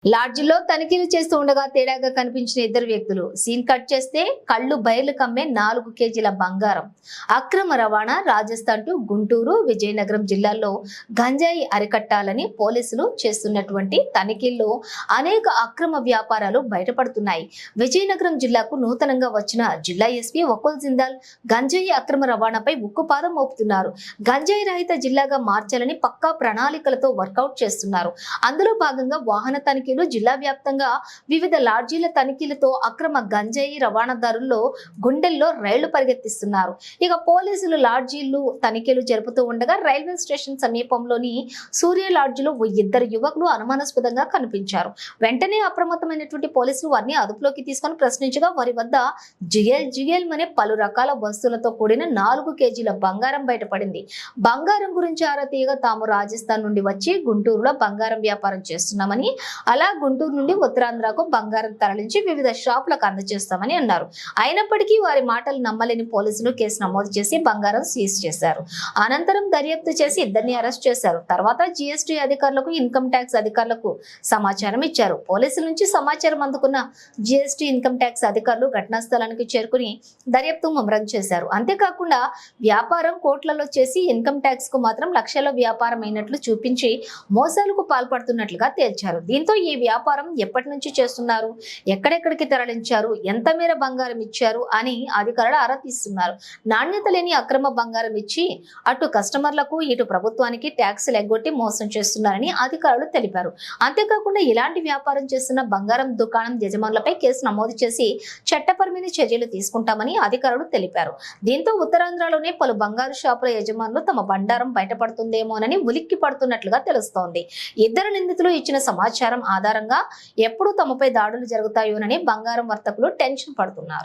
లాడ్జిలో తనిఖీలు చేస్తూ ఉండగా తేడాగా కనిపించిన ఇద్దరు వ్యక్తులు. సీన్ కట్ చేస్తే కళ్ళు బయర్లు కమ్మే 4 కేజీల బంగారం. అక్రమ రవాణా. రాజస్థాన్ టు గుంటూరు, విజయనగరం జిల్లాల్లో గంజాయి అరికట్టాలని పోలీసులు చేస్తున్నటువంటి తనిఖీల్లో అనేక అక్రమ వ్యాపారాలు బయటపడుతున్నాయి. విజయనగరం జిల్లాకు నూతనంగా వచ్చిన జిల్లా ఎస్పీ వకుల్ జిందాల్ గంజాయి అక్రమ రవాణాపై ఉక్కుపాదం మోపుతున్నారు. గంజాయి రహిత జిల్లాగా మార్చాలని పక్కా ప్రణాళికలతో వర్కౌట్ చేస్తున్నారు. అందులో భాగంగా వాహన తనిఖీ జిల్లా వ్యాప్తంగా వివిధ లాడ్జీల తనిఖీలతో అక్రమ గంజాయి రవాణాదారుల్లో గుండెల్లో రైళ్లు పరిగెత్తిస్తున్నారు. ఇక పోలీసులు లాడ్జీలు తనిఖీలు జరుపుతూ ఉండగా రైల్వే స్టేషన్ సమీపంలోని సూర్య లాడ్జిలో ఇద్దరు యువకులు అనుమానాస్పదంగా కనిపించారు. వెంటనే అప్రమత్తమైనటువంటి పోలీసులు వారిని అదుపులోకి తీసుకొని ప్రశ్నించగా వారి వద్ద జిగేల్ అనే పలు రకాల వస్తువులతో కూడిన 4 కేజీల బంగారం బయటపడింది. బంగారం గురించి ఆరా తీయగా తాము రాజస్థాన్ నుండి వచ్చి గుంటూరులో బంగారం వ్యాపారం చేస్తున్నామని, అలా గుంటూరు నుండి ఉత్తరాంధ్రకు బంగారం తరలించి వివిధ షాపులకు అందజేస్తామని అన్నారు. అయినప్పటికీ వారి మాటలు నమ్మలేని పోలీసులు కేసు నమోదు చేసి బంగారం సీజ్ చేశారు. అనంతరం దర్యాప్తు చేసి ఇద్దరిని అరెస్ట్ చేశారు. తర్వాత జీఎస్టీ అధికారులకు, ఇన్కమ్ ట్యాక్స్ అధికారులకు సమాచారం ఇచ్చారు. పోలీసుల నుంచి సమాచారం అందుకున్న జీఎస్టీ, ఇన్కమ్ ట్యాక్స్ అధికారులు ఘటనా స్థలానికి చేరుకుని దర్యాప్తు ముమ్మరం చేశారు. అంతేకాకుండా వ్యాపారం కోట్లలో చేసి ఇన్కమ్ ట్యాక్స్ కు మాత్రం లక్షల వ్యాపారం అయినట్లు చూపించి మోసాలకు పాల్పడుతున్నట్లుగా తేల్చారు. దీంతో ఈ వ్యాపారం ఎప్పటి నుంచి చేస్తున్నారు, ఎక్కడెక్కడికి తరలించారు, ఎంత మేర బంగారం ఇచ్చారు అని అధికారులు ఆరా తీస్తున్నారు. నాణ్యత లేని అక్రమ బంగారం ఇచ్చి అటు కస్టమర్లకు, ఇటు ప్రభుత్వానికి ట్యాక్సులు ఎగ్గొట్టి మోసం చేస్తున్నారని అధికారులు తెలిపారు. అంతేకాకుండా ఇలాంటి వ్యాపారం చేస్తున్న బంగారం దుకాణం యజమానులపై కేసు నమోదు చేసి చట్టపరమైన చర్యలు తీసుకుంటామని అధికారులు తెలిపారు. దీంతో ఉత్తరాంధ్రలోనే పలు బంగారు షాపుల యజమానులు తమ బండారం బయటపడుతుందేమోనని ఉలిక్కి పడుతున్నట్లుగా తెలుస్తోంది. ఇద్దరు నిందితులు ఇచ్చిన సమాచారం ఆధారంగా ఎప్పుడు తమపై దాడులు జరుగుతాయోనని బంగారం వర్తకులు టెన్షన్ పడుతున్నారు.